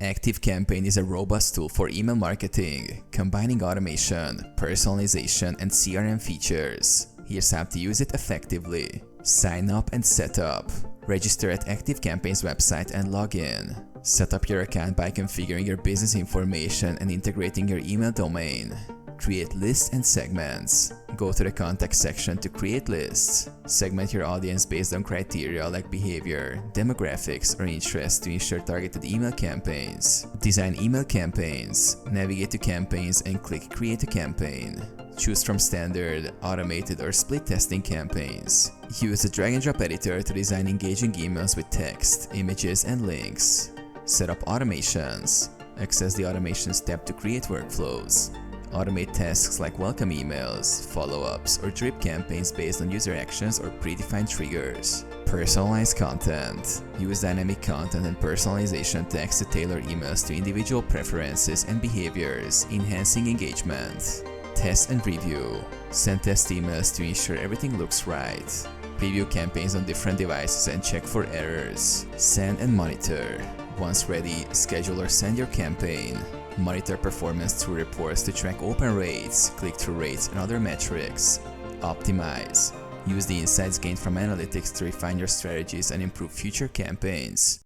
ActiveCampaign is a robust tool for email marketing, combining automation, personalization, and CRM features. Here's how to use it effectively. Sign up and set up. Register at ActiveCampaign's website and log in. Set up your account by configuring your business information and integrating your email domain. Create lists and segments. Go to the contact section to create lists. Segment your audience based on criteria like behavior, demographics, or interests to ensure targeted email campaigns. Design email campaigns. Navigate to campaigns and click Create a Campaign. Choose from standard, automated, or split testing campaigns. Use the drag and drop editor to design engaging emails with text, images, and links. Set up automations. Access the Automations tab to create workflows. Automate tasks like welcome emails, follow-ups, or drip campaigns based on user actions or predefined triggers. Personalize content. Use dynamic content and personalization tags to tailor emails to individual preferences and behaviors, enhancing engagement. Test and review. Send test emails to ensure everything looks right. Preview campaigns on different devices and check for errors. Send and monitor. Once ready, schedule or send your campaign. Monitor performance through reports to track open rates, click-through rates, and other metrics. Optimize. Use the insights gained from analytics to refine your strategies and improve future campaigns.